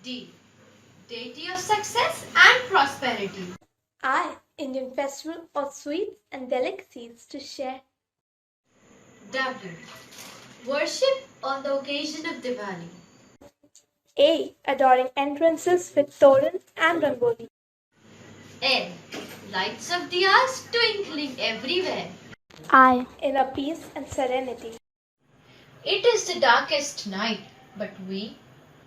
D. Deity of success and prosperity. I. Indian festival of sweets and delicacies to share. W. Worship on the occasion of Diwali. A. Adoring entrances with torans and rangoli. N. Lights of Diyas twinkling everywhere. I. Inner peace and serenity. It is the darkest night, but we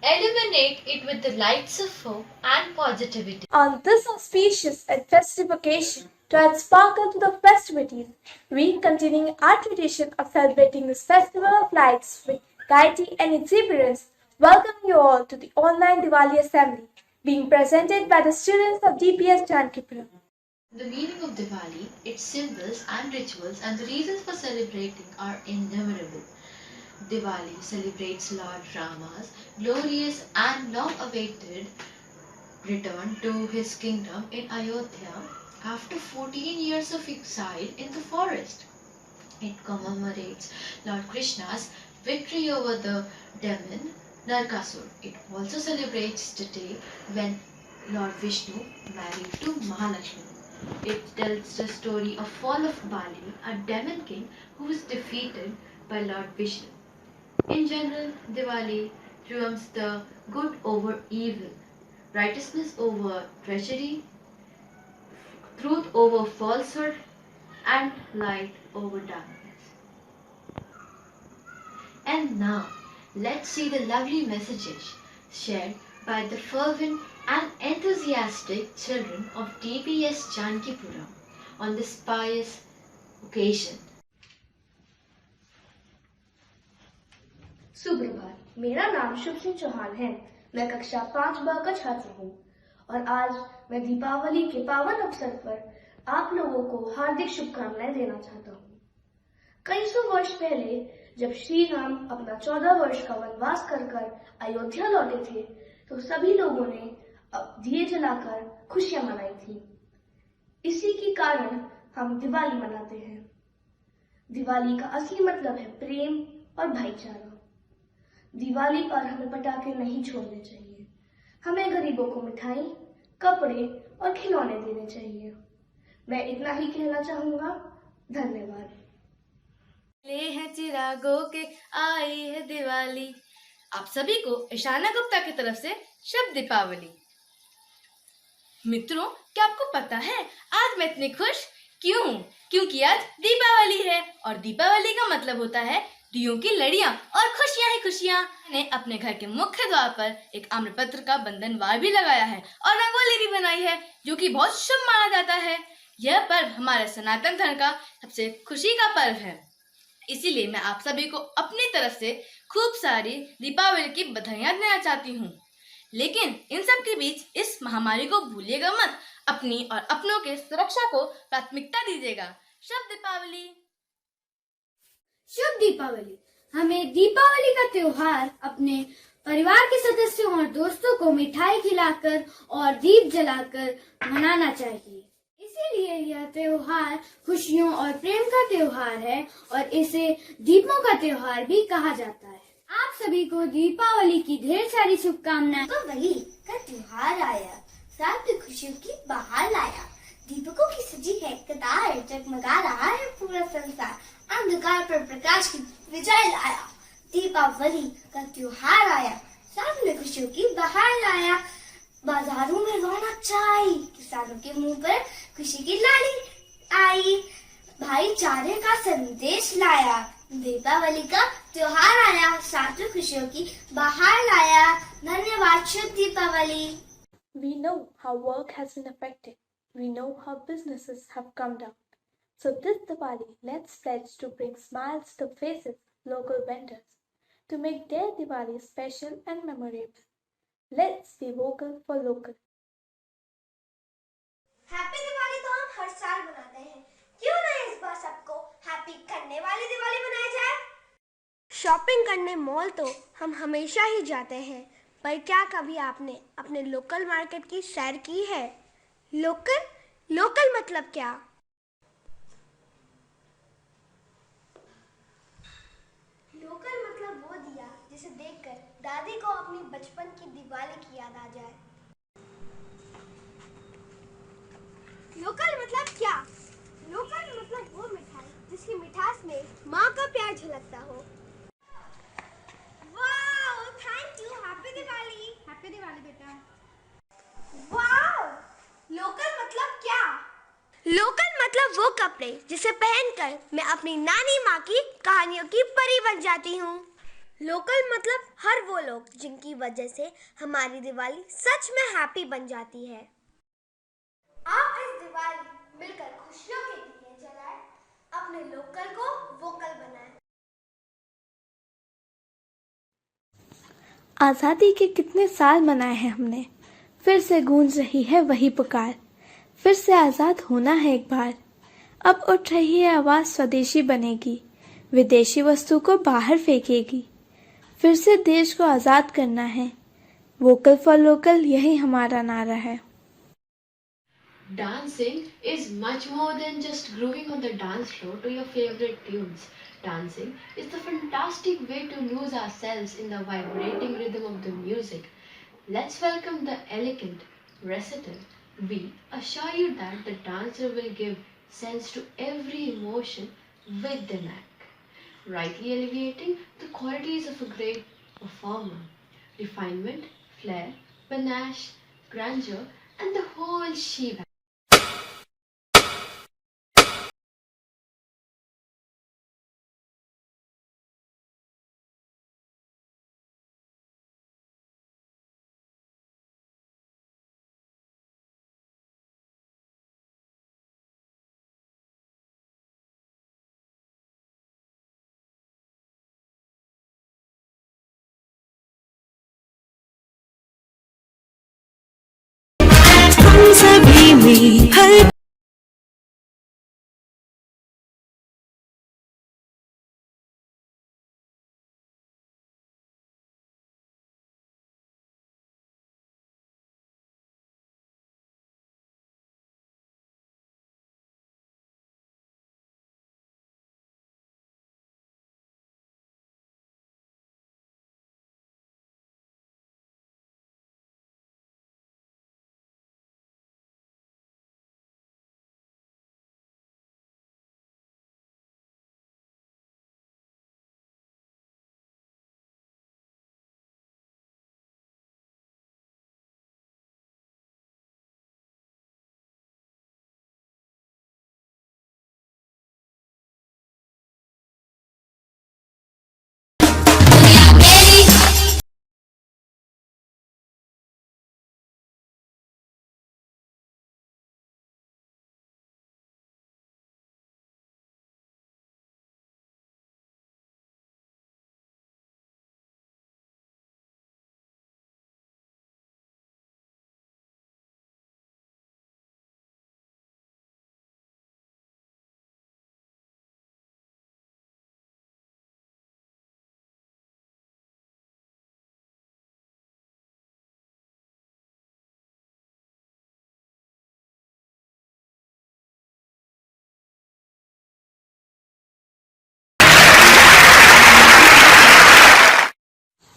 illuminate it with the lights of hope and positivity. On this auspicious and festive occasion, to add sparkle to the festivities, we continue our tradition of celebrating this festival of lights with gaiety and exuberance. Welcome you all to the online Diwali assembly, being presented by the students of DPS Jankipuram. The meaning of Diwali, its symbols and rituals, and the reasons for celebrating are innumerable. Diwali celebrates Lord Rama's glorious and long-awaited return to his kingdom in Ayodhya after 14 years of exile in the forest. It commemorates Lord Krishna's victory over the demon Narkasur. It also celebrates the day when Lord Vishnu married to Mahalakshmi. It tells the story of fall of Bali, a demon king who was defeated by Lord Vishnu. In general, Diwali triumphs the good over evil, righteousness over treachery, truth over falsehood, and light over darkness. And now, let's see the lovely messages shared by the fervent and enthusiastic children of DPS Jankipuram on this pious occasion. सुप्रभात, मेरा नाम शुभ सिंह चौहान है। मैं कक्षा 5 का छात्र हूँ और आज मैं दीपावली के पावन अवसर पर आप लोगों को हार्दिक शुभकामनाएं देना चाहता हूँ। कई सौ वर्ष पहले जब श्री राम अपना 14 वर्ष का वनवास कर अयोध्या लौटे थे, तो सभी लोगों ने दिए जलाकर खुशियां मनाई थी। इसी के कारण हम दिवाली मनाते हैं। दिवाली का असली मतलब है प्रेम और भाईचारा। दिवाली पर हमें पटाखे नहीं छोड़ने चाहिए। हमें गरीबों को मिठाई, कपड़े और खिलौने देने चाहिए। मैं इतना ही कहना चाहूंगा। धन्यवाद। ले है चिरागों के आई है दिवाली। आप सभी को ईशाना गुप्ता की तरफ से शुभ दीपावली। मित्रों, क्या आपको पता है आज मैं इतनी खुश क्यों? क्योंकि आज दीपावली है और दीपावली का मतलब होता है दियों की लड़ियां और खुशियां ही खुशियां। मैंने अपने घर के मुख्य द्वार पर एक आम्रपत्र का बंधनवार भी लगाया है और रंगोली भी बनाई है, जो कि बहुत शुभ माना जाता है। यह पर्व हमारे सनातन धर्म का सबसे खुशी का पर्व है। इसीलिए मैं आप सभी को अपनी तरफ से खूब सारी दीपावली की बधाइयां देना चाहती हूँ। लेकिन इन सब के बीच इस महामारी को भूलिएगा मत। अपनी और अपनों के सुरक्षा को प्राथमिकता दीजिएगा। शुभ दीपावली। शुभ दीपावली। हमें दीपावली का त्योहार अपने परिवार के सदस्यों और दोस्तों को मिठाई खिलाकर और दीप जलाकर मनाना चाहिए। इसीलिए यह त्योहार खुशियों और प्रेम का त्योहार है और इसे दीपों का त्योहार भी कहा जाता है। आप सभी को दीपावली की ढेर सारी शुभकामनाएं। दीपावली का त्योहार आया, साथ में खुशियों की बहार लाया। दीपकों की सजी है कतार, जगमगा रहा है पूरा संसार। अंधकार पर प्रकाश की विजय लाया। दीपावली का त्योहार आया, साथ में खुशियों की बहार लाया। बाजारों में रौनक छाई, किसानों के मुंह पर खुशी की लाली आई। भाईचारे का संदेश लाया। दीपावली का त्योहार आया, साथ में खुशियों की बहार लाया। धन्यवाद। शुभ Deepawali. We know how work has been affected. We know how businesses have come down. So this Diwali, let's pledge to bring smiles to faces of local vendors, to make their Diwali special and memorable. Let's be vocal for local. Happy Diwali तो हम हर साल मनाते हैं, क्यों ना इस बार सबको happy करने वाली दिवाली बनाई जाए। शॉपिंग करने मॉल तो हम हमेशा ही जाते हैं, पर क्या कभी आपने अपने लोकल मार्केट की सैर की है? लोकल मतलब क्या? लोकल मतलब वो दिया जिसे देखकर दादी को अपनी बचपन की दिवाली की याद आ जाए। लोकल मतलब क्या? लोकल मतलब वो मिठाई जिसकी मिठास में माँ का प्यार झलकता हो। Wow, thank you. Happy Diwali. Happy Diwali बेटा। वाओ, लोकल मतलब क्या? लोकल मतलब वो कपड़े जिसे पहनकर मैं अपनी नानी माँ की कहानियों की परी बन जाती हूँ। लोकल मतलब हर वो लोग जिनकी वजह से हमारी दिवाली सच में हैप्पी बन जाती है। आप इस दिवाली मिलकर खुशियों के दिए जलाएं, अपने लोकल को वोकल बनाएं। आज़ादी के कितने साल मनाए हैं हमने, फिर से गूंज रही है वही पुकार, फिर से आज़ाद होना है एक बार। अब उठ रही है आवाज़ स्वदेशी बनेगी, विदेशी वस्तु को बाहर फेंकेगी। फिर से देश को आज़ाद करना है, वोकल फॉर लोकल यही हमारा नारा है। Dancing is much more than just grooving on the dance floor to your favorite tunes. Dancing is the fantastic way to lose ourselves in the vibrating rhythm of the music. Let's welcome the elegant reciter. We assure you that the dancer will give sense to every emotion with the knack, rightly alleviating the qualities of a great performer. Refinement, flair, panache, grandeur, and the whole shebang.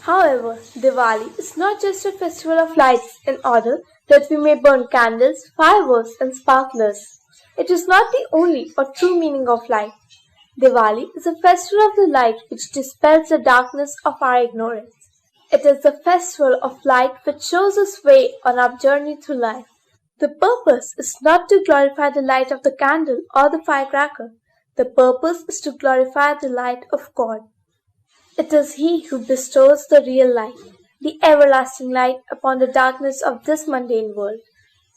However, Diwali is not just a festival of lights in order that we may burn candles, fireworks, and sparklers. It is not the only or true meaning of light. Diwali is a festival of the light which dispels the darkness of our ignorance. It is the festival of light which shows us way on our journey through life. The purpose is not to glorify the light of the candle or the firecracker. The purpose is to glorify the light of God. It is He who bestows the real light, the everlasting light upon the darkness of this mundane world.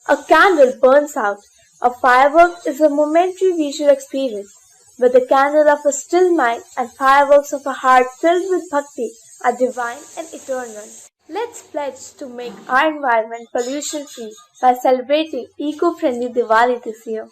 A candle burns out, a firework is a momentary visual experience, but the candle of a still mind and fireworks of a heart filled with bhakti are divine and eternal. Let's pledge to make our environment pollution free by celebrating eco-friendly Diwali this year.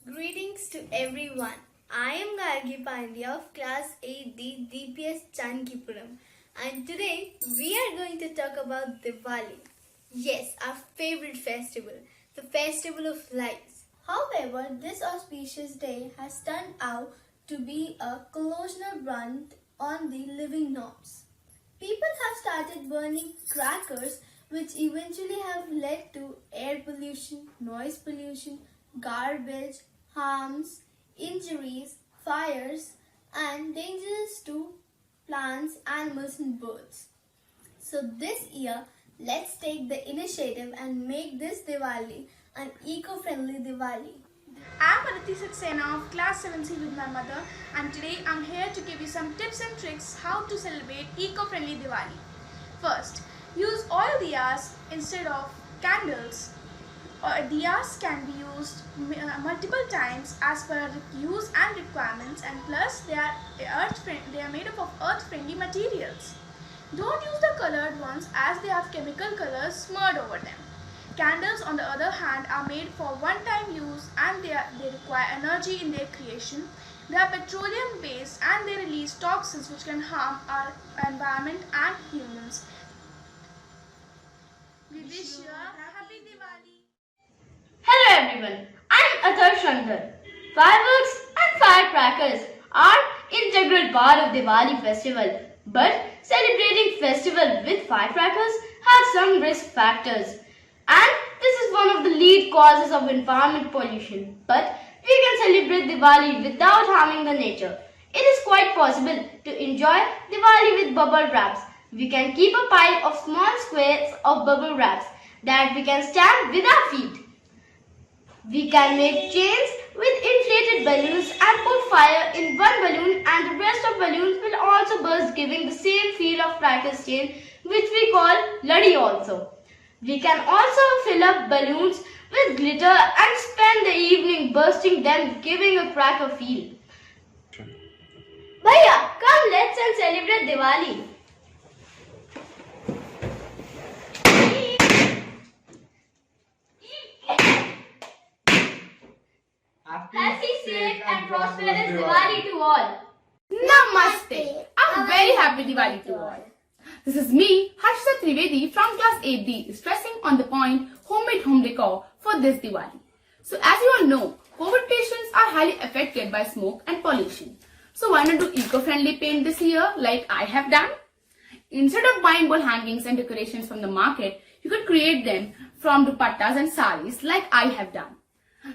Greetings to everyone. I am Gargi Pandya of Class 8D DPS Jankipuram, and today we are going to talk about Diwali. Yes, our favorite festival, the festival of lights. However, this auspicious day has turned out to be a collisional run on the living norms. People have started burning crackers, which eventually have led to air pollution, noise pollution, garbage, harms, injuries, fires, and dangers to plants, animals, and birds. So this year, let's take the initiative and make this Diwali an eco-friendly Diwali. I'm Aditi Saxena of class 7C with my mother, and today I'm here to give you some tips and tricks how to celebrate eco-friendly Diwali. First, use oil diyas instead of candles. Diyas can be used multiple times as per our use and requirements, and plus they are made up of earth-friendly materials. Don't use the colored ones as they have chemical colors smeared over them. Candles, on the other hand, are made for one-time use and they require energy in their creation. They are petroleum-based and they release toxins which can harm our environment and humans. We wish you a happy Diwali. Hello everyone, I'm Athar Shankar. Fireworks and firecrackers are integral part of Diwali festival, but celebrating festival with firecrackers has some risk factors. And this is one of the lead causes of environment pollution. But we can celebrate Diwali without harming the nature. It is quite possible to enjoy Diwali with bubble wraps. We can keep a pile of small squares of bubble wraps that we can stamp with our feet. We can make chains with inflated balloons and put fire in one balloon, and the rest of balloons will also burst, giving the same feel of crackers chain, which we call Ladi also. We can also fill up balloons with glitter and spend the evening bursting them, giving a cracker feel. Bhaiya, come let's celebrate Diwali. Happy, safe and prosperous Diwali to all. Namaste. A very happy Diwali to all. This is me, Harshita Trivedi from class 8D, stressing on the point homemade home decor for this Diwali. So as you all know, COVID patients are highly affected by smoke and pollution. So why not do eco-friendly paint this year like I have done? Instead of buying wall hangings and decorations from the market, you could create them from dupattas and saris like I have done.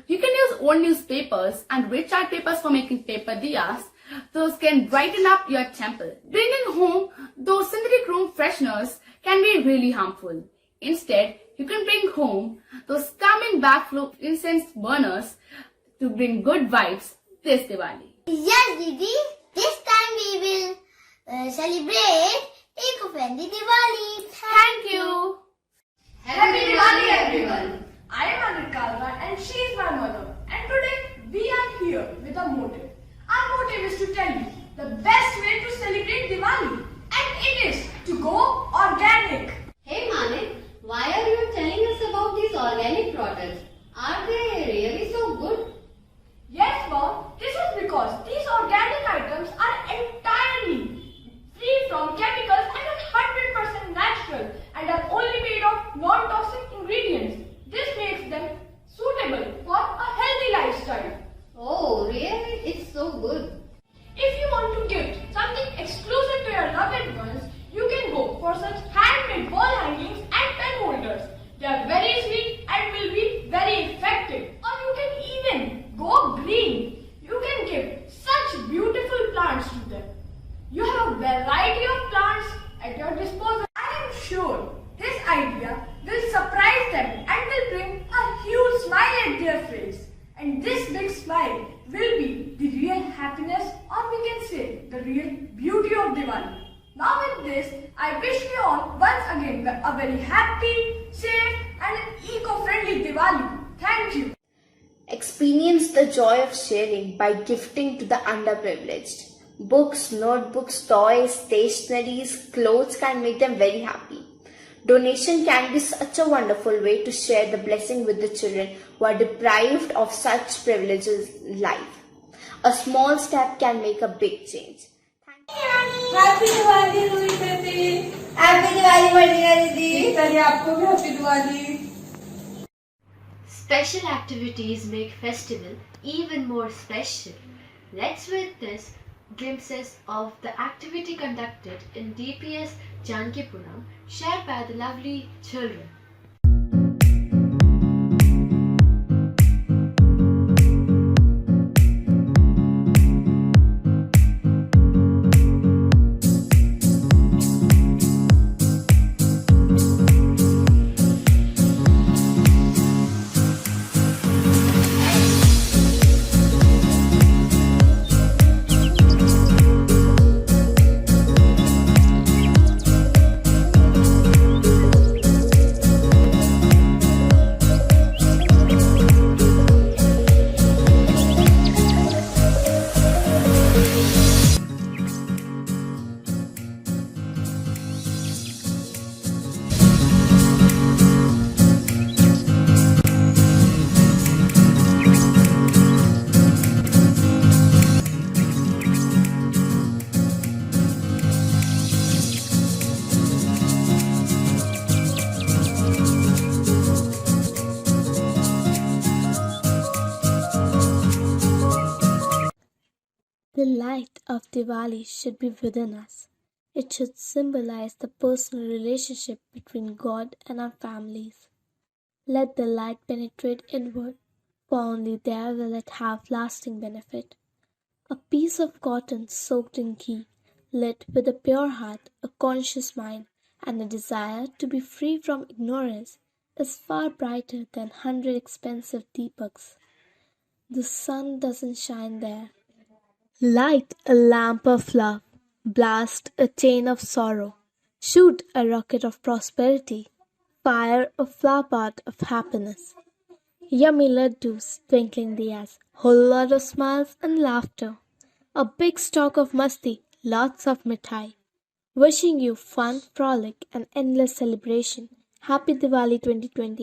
You can use old newspapers and red chart papers for making paper diyas. Those can brighten up your temple. Bringing home those synthetic room fresheners can be really harmful. Instead, you can bring home those calming backflow incense burners to bring good vibes this Diwali. Yes, Didi. This time we will celebrate eco-friendly Diwali. Thank you. Happy Diwali everyone. I am Anit Kalra and she is my mother. And today we are here with a motive. Our motive is to tell you the best way to celebrate Diwali, and it is to go organic. Hey Manik, why are you telling us about these organic products? Are they really so good? Yes, Mom, this is because these organic items are entirely free from chemicals and are 100% natural and are only made of non-toxic ingredients. This makes them suitable for a healthy lifestyle. Oh, really? It's so good. If you want to gift something exclusive to your loved ones, you can go for such handmade wall hangings and pen holders. They are very sweet and will be very effective. Or you can even go green. You can give such beautiful plants to them. You have a variety of plants at your disposal. I am sure this idea will surprise them and will bring a huge smile at their face. And this big smile will be the real happiness, or we can say the real beauty of Diwali. Now with this, I wish you all once again a very happy, safe and an eco-friendly Diwali. Thank you. Experience the joy of sharing by gifting to the underprivileged. Books, notebooks, toys, stationeries, clothes can make them very happy. Donation can be such a wonderful way to share the blessing with the children who are deprived of such privileges in life. A small step can make a big change. Happy Diwali Roohi didi. Happy Diwali Manika didi. चलिए आपको भी happy Diwali. Special activities make festival even more special. Let's witness glimpses of the activity conducted in DPS Jankipuram shared by the lovely children. The light of Diwali should be within us. It should symbolize the personal relationship between God and our families. Let the light penetrate inward, for only there will it have lasting benefit. A piece of cotton soaked in ghee, lit with a pure heart, a conscious mind, and a desire to be free from ignorance is far brighter than 100 expensive deepaks. The sun doesn't shine there. Light a lamp of love, blast a chain of sorrow, shoot a rocket of prosperity, fire a flower pot of happiness. Yummy laddus, twinkling diyas, whole lot of smiles and laughter. A big stock of masti, lots of mithai. Wishing you fun, frolic and endless celebration. Happy Diwali 2020.